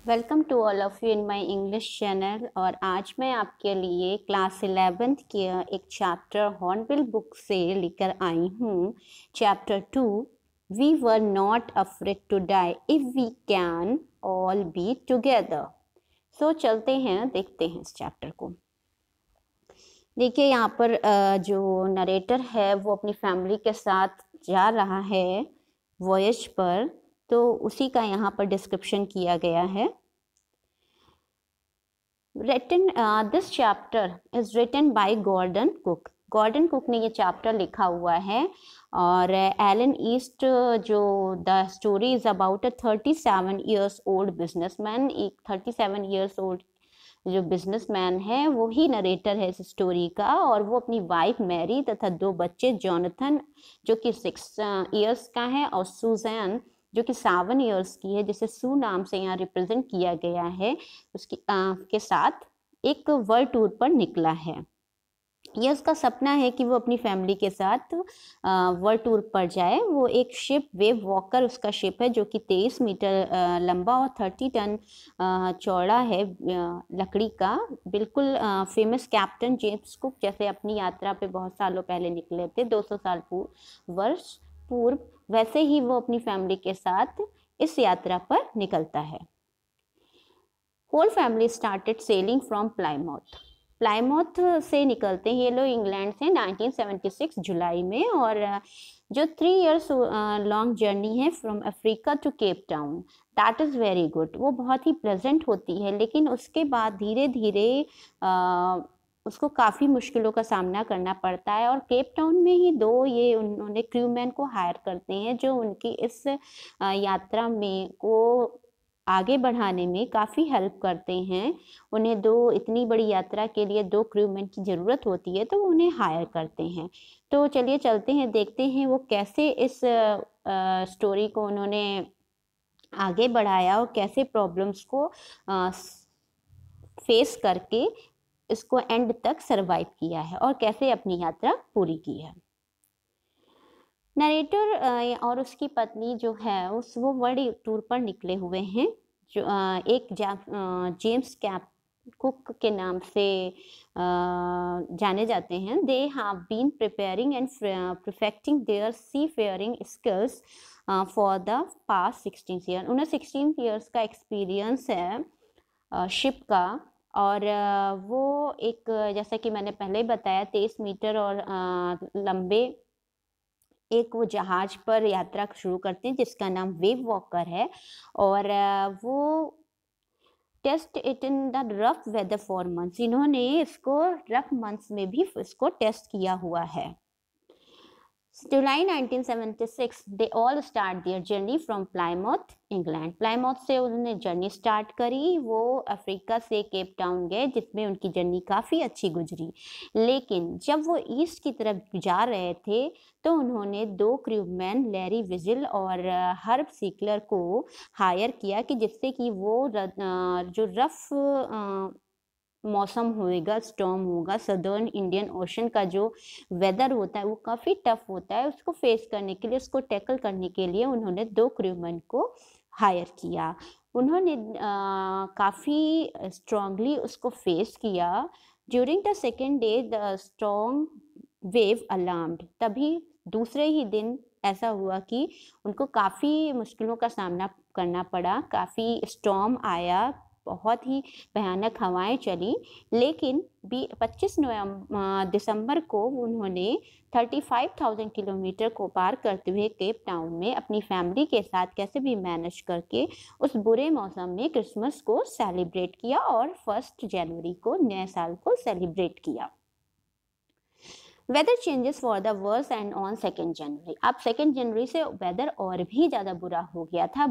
Welcome to all of you in my English channel. और आज मैं आपके लिए क्लास 11th के एक चैप्टर हॉर्नबिल बुक से लेकर आई हूँ। Chapter 2, we were not afraid to die if we can all be together. So चलते हैं, देखते हैं इस चैप्टर को। देखिए यहाँ पर जो नरेटर है वो अपनी फैमिली के साथ जा रहा है वॉयज पर, तो उसी का यहाँ पर डिस्क्रिप्शन किया गया है। This chapter is written by Gordon Cook. Gordon Cook ने ये चैप्टर लिखा हुआ है। और एलन ईस्ट, जो the story is about a 37 years old businessman. एक 37 ईयर्स ओल्ड जो बिजनेसमैन है वो ही नरेटर है इस स्टोरी का। और वो अपनी वाइफ मैरी तथा 2 बच्चे, जॉनथन जो कि 6 ईयर्स का है और सूजैन जो कि 7 ईयर्स की है, जिसे सू नाम से यहाँ रिप्रेजेंट किया गया है, उसकी के साथ एक वर्ल्ड टूर पर निकला है। ये उसका सपना है कि वो अपनी फैमिली के साथ वर्ल्ड टूर पर जाए। वो एक शिप, वेव वॉकर उसका शिप है, जो कि 23 मीटर लंबा और 30 टन चौड़ा है, लकड़ी का। बिल्कुल फेमस कैप्टन जेम्स कुक जैसे अपनी यात्रा पे बहुत सालों पहले निकले थे, 200 साल वर्ष पूर्व, वैसे ही वो अपनी फैमिली के साथ इस यात्रा पर निकलता है। Whole family started sailing from Plymouth. Plymouth से निकलते हैं ये लोग इंग्लैंड से 1976 जुलाई में। और जो 3 इयर्स लॉन्ग जर्नी है from Africa to Cape Town, that is very good. वो बहुत ही प्लेजेंट होती है, लेकिन उसके बाद धीरे धीरे उसको काफ़ी मुश्किलों का सामना करना पड़ता है। और केप टाउन में ही 2 ये उन्होंने क्रूमैन को हायर करते हैं, जो उनकी इस यात्रा में को आगे बढ़ाने में काफ़ी हेल्प करते हैं। उन्हें इतनी बड़ी यात्रा के लिए 2 क्रूमैन की ज़रूरत होती है, तो वो उन्हें हायर करते हैं। तो चलिए चलते हैं, देखते हैं वो कैसे इस स्टोरी को उन्होंने आगे बढ़ाया और कैसे प्रॉब्लम्स को फेस करके इसको एंड तक सरवाइव किया है और कैसे अपनी यात्रा पूरी की है। नरेटर और उसकी पत्नी जो है वो वर्ल्ड टूर पर निकले हुए हैं, जो एक जेम्स कैप कुक के नाम से जाने जाते हैं। They have been preparing and perfecting their seafaring skills for the past 16 year. उन्हें 16 ईयर्स का एक्सपीरियंस है शिप का। और वो एक, जैसा कि मैंने पहले बताया, 23 मीटर और लंबे एक वो जहाज पर यात्रा शुरू करते हैं जिसका नाम वेव वॉकर है। और वो test it in the rough weather for months. इन्होंने इसको रफ मंथ्स में भी इसको टेस्ट किया हुआ है। जुलाई 1976 they all start their journey from Plymouth, England. Plymouth से उन्होंने जर्नी स्टार्ट करी। वो अफ्रीका से केप टाउन गए, जिसमें उनकी जर्नी काफ़ी अच्छी गुजरी। लेकिन जब वो ईस्ट की तरफ जा रहे थे तो उन्होंने 2 क्रूमैन, लैरी विजिल और हर्ब सीकलर को हायर किया, कि जिससे कि वो जो रफ मौसम होएगा, स्टॉर्म होगा, सदर्न इंडियन ओशन का जो वेदर होता है वो काफ़ी टफ होता है, उसको फेस करने के लिए, उसको टैकल करने के लिए उन्होंने 2 क्रूमैन को हायर किया। उन्होंने काफ़ी स्ट्रांगली उसको फेस किया। During the second day the strong wave alarmed. तभी दूसरे ही दिन ऐसा हुआ कि उनको काफ़ी मुश्किलों का सामना करना पड़ा, काफ़ी स्टॉर्म आया, बहुत ही भयानक हवाएं चली। लेकिन 25 दिसंबर को उन्होंने 35,000 किलोमीटर को पार करते हुए केप टाउन में अपनी फैमिली के साथ कैसे भी मैनेज करके उस बुरे मौसम में क्रिसमस को सेलिब्रेट किया और 1 जनवरी को नए साल को सेलिब्रेट किया। Weather changes for the worse and on 2 January. अब 2 जनवरी से वेदर और भी ज़्यादा बुरा हो गया था।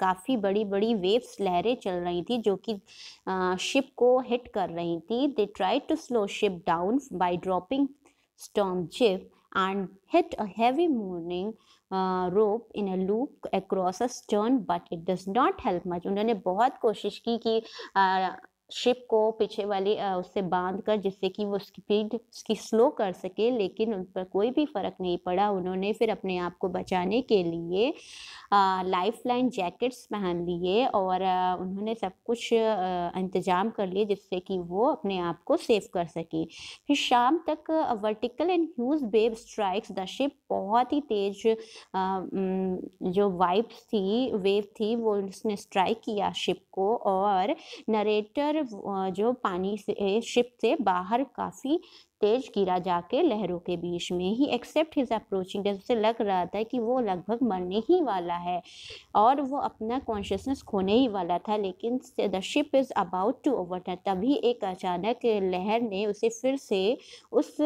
काफ़ी बड़ी बड़ी वेव्स, लहरें चल रही थी जो कि शिप को हिट कर रही थी। They try to slow ship down by dropping storm jib and hit a heavy mooring rope in a loop across a stern, but it does not help much. उन्होंने बहुत कोशिश की कि शिप को पीछे वाली उससे बांध कर, जिससे कि वो स्पीड उसकी स्लो कर सके, लेकिन उन पर कोई भी फ़र्क नहीं पड़ा। उन्होंने फिर अपने आप को बचाने के लिए लाइफलाइन जैकेट्स पहन लिए और उन्होंने सब कुछ इंतज़ाम कर लिए जिससे कि वो अपने आप को सेव कर सकें। फिर शाम तक vertical and huge wave strikes the ship, बहुत ही तेज़ जो वेव थी वो उसने स्ट्राइक किया शिप को, और नरेटर जो पानी से शिप से बाहर काफ़ी तेज गिरा जाके लहरों के बीच में ही। एक्सेप्ट हिज अप्रोचिंग, जैसे लग रहा था कि वो लगभग मरने ही वाला है और वो अपना कॉन्शियसनेस खोने ही वाला था, लेकिन the ship is about to overturn, तभी एक अचानक लहर ने उसे फिर से उस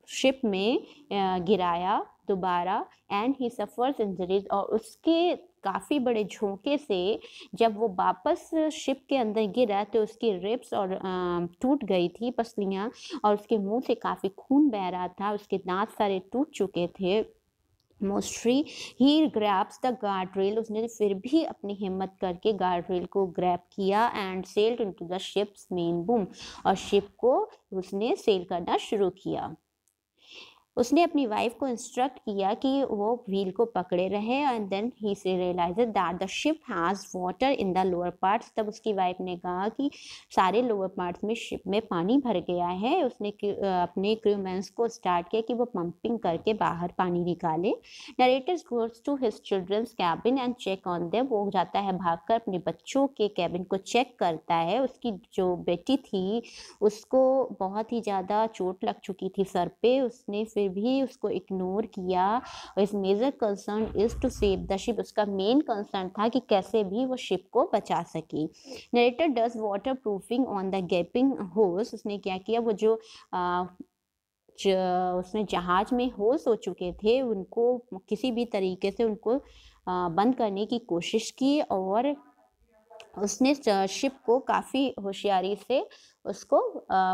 शिप में गिराया दोबारा, एंड ही सफ़र्स इंजरीज, और उसके काफ़ी बड़े झोंके से जब वो वापस शिप के अंदर गिरा तो उसकी रिब्स और टूट गई थी पसलियाँ, और उसके मुंह से काफ़ी खून बह रहा था, उसके दांत सारे टूट चुके थे। मोस्ट्री ही ग्रैब्स द गार्ड रेल, उसने फिर भी अपनी हिम्मत करके गार्ड रेल को ग्रैब किया and sailed into the ships main boom, और शिप को उसने सेल करना शुरू किया। उसने अपनी वाइफ को इंस्ट्रक्ट किया कि वो व्हील को पकड़े रहे, and then he see realised that the ship has water in the lower parts. तब उसकी वाइफ ने कहा कि सारे लोअर पार्ट्स में शिप में पानी भर गया है। उसने अपने क्रूमैन्स को स्टार्ट किया कि वो पंपिंग करके बाहर पानी निकाले। Narrators goes to his children's cabin and check on them, वो जाता है भागकर अपने बच्चों के कैबिन को चेक करता है। उसकी जो बेटी थी उसको बहुत ही ज़्यादा चोट लग चुकी थी सर पे, उसने फिर भी उसको इग्नोर किया। His major concern is to save the ship, उसका मेन कंसर्न था कि कैसे भी वो शिप को बचा सके। Narrator does waterproofing on the gaping holes, उसने क्या किया, वो जो उसमें जहाज में होल्स हो चुके थे उनको किसी भी तरीके से उनको बंद करने की कोशिश की, और उसने शिप को काफ़ी होशियारी से उसको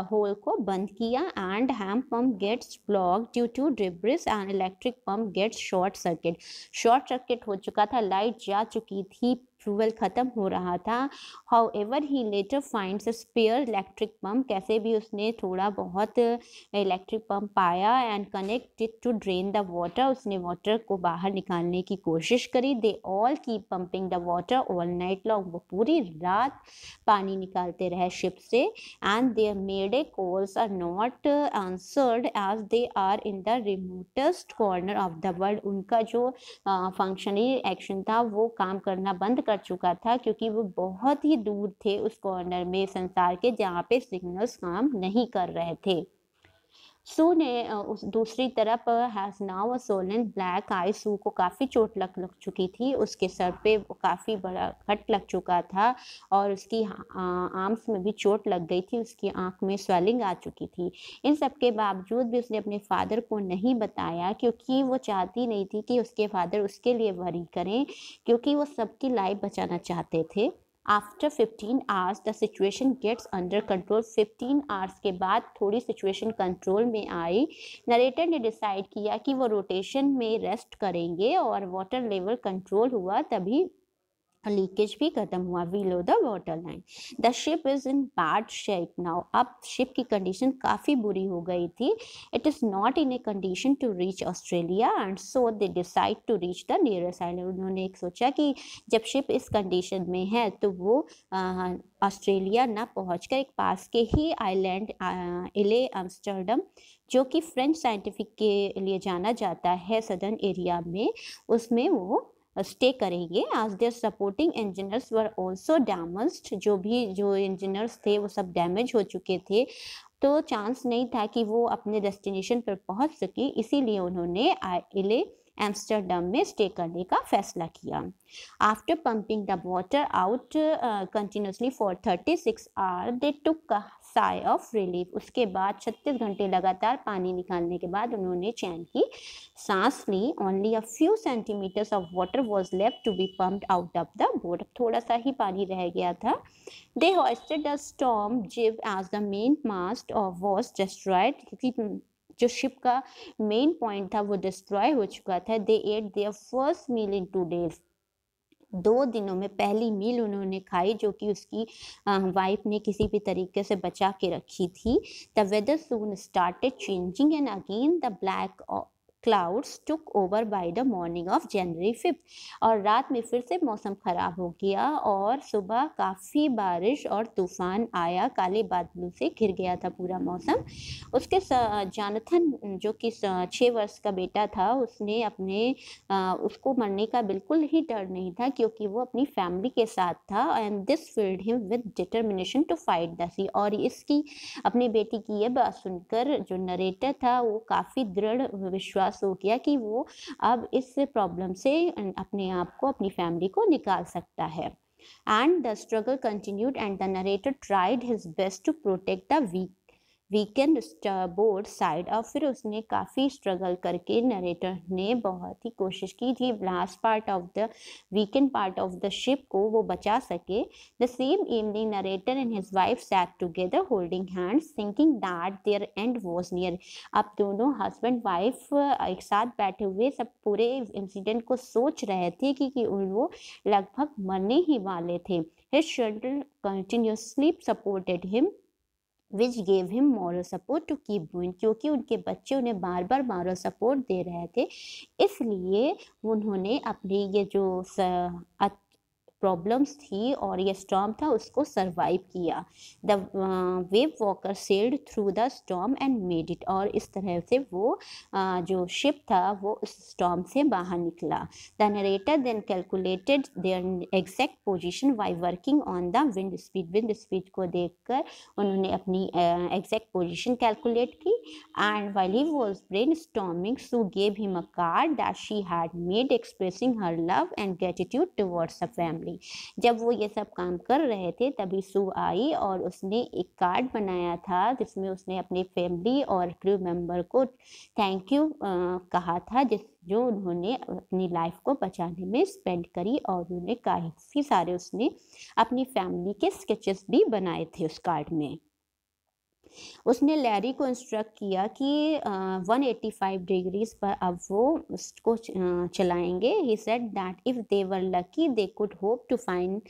होल को बंद किया। And hand pump gets blocked due to debris and electric pump gets short circuit हो चुका था, लाइट जा चुकी थी, फ्यूल ख़त्म हो रहा था। However he later finds a spare electric pump, कैसे भी उसने थोड़ा बहुत इलेक्ट्रिक पंप पाया and connected to drain the water, उसने वाटर को बाहर निकालने की कोशिश करी। They all keep pumping the water all night long, वो पूरी रात पानी निकालते रहे शिप से। And their mayday calls are not answered as they are in the remotest corner of the world, उनका जो फंक्शनली एक्शन था वो काम करना बंद कर चुका था, क्योंकि वो बहुत ही दूर थे उस कॉर्नर में संसार के जहाँ पे सिग्नल्स काम नहीं कर रहे थे। सू ने उस दूसरी तरफ has now a swollen black eye, Sue को काफ़ी चोट लग चुकी थी, उसके सर पे काफ़ी बड़ा कट लग चुका था और उसकी आर्म्स में भी चोट लग गई थी, उसकी आंख में स्वेलिंग आ चुकी थी। इन सब के बावजूद भी उसने अपने फादर को नहीं बताया, क्योंकि वो चाहती नहीं थी कि उसके फादर उसके लिए वरी करें, क्योंकि वो सबकी लाइफ बचाना चाहते थे। After 15 hours the situation gets under control, 15 hours के बाद थोड़ी सिचुएशन कंट्रोल में आई। नरेटर ने डिसाइड किया कि वो रोटेशन में रेस्ट करेंगे और वाटर लेवल कंट्रोल हुआ, तभी लीकेज भी खत्म हुआ below the water line. The ship is in bad shape now, अब शिप की कंडीशन काफ़ी बुरी हो गई थी। It is not in a condition to reach Australia and so they decide to reach the nearest island, उन्होंने एक सोचा कि जब शिप इस कंडीशन में है तो वो ऑस्ट्रेलिया ना पहुंचकर एक पास के ही आइलैंड इले एम्स्टर्डम, जो कि फ्रेंच साइंटिफिक के लिए जाना जाता है सदर्न एरिया में, उसमें वो स्टे करेंगे। आज their supporting engineers were also damaged, जो इंजीनियर्स थे वो सब डैमेज हो चुके थे, तो चांस नहीं था कि वो अपने डेस्टिनेशन पर पहुंच सके, इसीलिए उन्होंने इले एम्स्टर्डम में स्टे करने का फैसला किया। After pumping the water out continuously for 36 hour they took a sigh of relief, उसके बाद 36 घंटे लगातार पानी निकालने के बाद उन्होंने चैन की सांस ली। Only a few centimetres of water was left to be pumped out of the boat, थोड़ा सा ही पानी रह गया था। They hoisted the storm jib as the main mast of was destroyed, क्योंकि जो शिप का मेन पॉइंट था वो डिस्ट्रॉय हो चुका था। They ate their first meal in 2 days, 2 दिनों में पहली मील उन्होंने खाई जो कि उसकी वाइफ ने किसी भी तरीके से बचा के रखी थी। The weather soon started changing and again the black clouds took over by the morning of January 5th। और रात में फिर से मौसम खराब हो गया और सुबह काफ़ी बारिश और तूफान आया, काले बादलों से घिर गया था पूरा मौसम। उसके जॉनथन जो कि 6 वर्ष का बेटा था, उसने उसको मरने का बिल्कुल ही डर नहीं था क्योंकि वो अपनी फैमिली के साथ था। And this filled him with determination to fight the sea. और इसकी अपनी बेटी की ये बात सुनकर जो नरेटर था वो काफ़ी दृढ़ विश्वास हो गया कि वो अब इस प्रॉब्लम से अपने आप को, अपनी फैमिली को निकाल सकता है। And the struggle continued and the narrator tried his best to protect the weekend board side. और फिर उसने काफ़ी स्ट्रगल करके नरेटर ने बहुत ही कोशिश की कि last part of the weekend part of the ship को वो बचा सके। The same evening narrator and his wife sat together holding hands thinking that their end was near. अब दोनों हस्बैंड वाइफ एक साथ बैठे हुए सब पूरे इंसिडेंट को सोच रहे थे कि वो लगभग मरने ही वाले थे। His children continuously supported him which gave him moral support to keep going. क्योंकि उनके बच्चे उन्हें बार बार मॉरल सपोर्ट दे रहे थे, इसलिए उन्होंने अपनी ये जो प्रॉब्लम्स थी और ये स्टॉर्म था उसको सरवाइव किया। The wave walker sailed through the storm and made it. और इस तरह से वो जो शिप था वो उस स्टॉर्म से बाहर निकला। The narrator then calculated their exact position by working on the wind speed. Wind speed को देखकर उन्होंने अपनी एग्जैक्ट पोजीशन कैलकुलेट की। And while he was brainstorming Sue gave him a card that she had made expressing her love and gratitude towards the family. जब वो ये सब काम कर रहे थे तभी सू आई और उसने एक कार्ड बनाया था जिसमें उसने अपनी फैमिली और क्रू मेंबर को थैंक यू कहा था, जो उन्होंने अपनी लाइफ को बचाने में स्पेंड करी। और उन्होंने काफ़ी सारे उसने अपनी फैमिली के स्केचेस भी बनाए थे उस कार्ड में। उसने लैरी को इंस्ट्रक्ट किया कि 185 डिग्रीज पर अब वो उसको चलाएंगे। He said that if they were lucky they could hope to find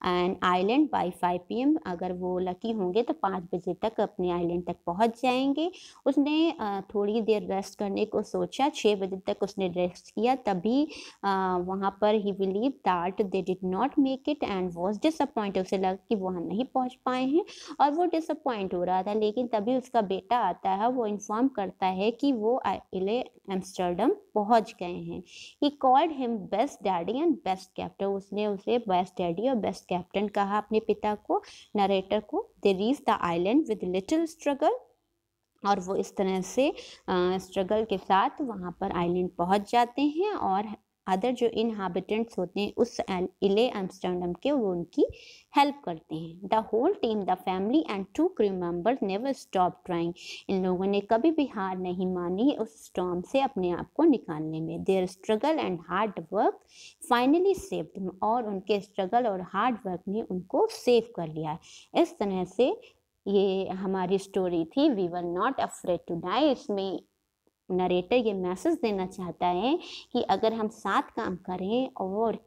an island by 5 PM। अगर वो लकी होंगे तो 5 बजे तक अपने आइलैंड तक पहुंच जाएंगे। उसने थोड़ी देर रेस्ट करने को सोचा, 6 बजे तक उसने रेस्ट किया। तभी वहाँ पर ही believe that they did not make it and was disappointed. उसे लगा कि वहाँ नहीं पहुँच पाए हैं और वो डिसअपॉइंट हो रहा था। लेकिन तभी उसका बेटा आता है, वो इन्फॉर्म करता है कि वो इले एम्स्टर्डम पहुंच गए हैं। He called him best daddy and best captain. उसने उसे बेस्ट डैडी और बेस्ट कैप्टन कहा अपने पिता को, नरेटर को। They reach the island with little struggle. और वो इस तरह से स्ट्रगल के साथ वहाँ पर आइलैंड पहुँच जाते हैं और अदर जो इनहाबिटेंट्स होते हैं उस इले एम्स्टर्डम के, वो उनकी हेल्प करते हैं। The whole team, the family and 2 crew members never stop trying. इन लोगों ने कभी भी हार नहीं मानी उस स्टॉर्म से अपने आप को निकालने में। Their struggle and hard work finally saved him. और उनके स्ट्रगल और हार्ड वर्क ने उनको सेव कर लिया। इस तरह से ये हमारी स्टोरी थी we were not afraid to die. इसमें नरेटर ये मैसेज देना चाहता है कि अगर हम साथ काम करें और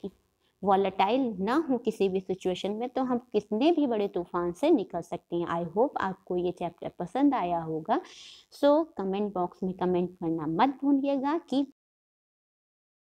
वॉलेटाइल ना हो किसी भी सिचुएशन में तो हम कितने भी बड़े तूफान से निकल सकते हैं। आई होप आपको ये चैप्टर पसंद आया होगा। सो कमेंट बॉक्स में कमेंट करना मत भूलिएगा कि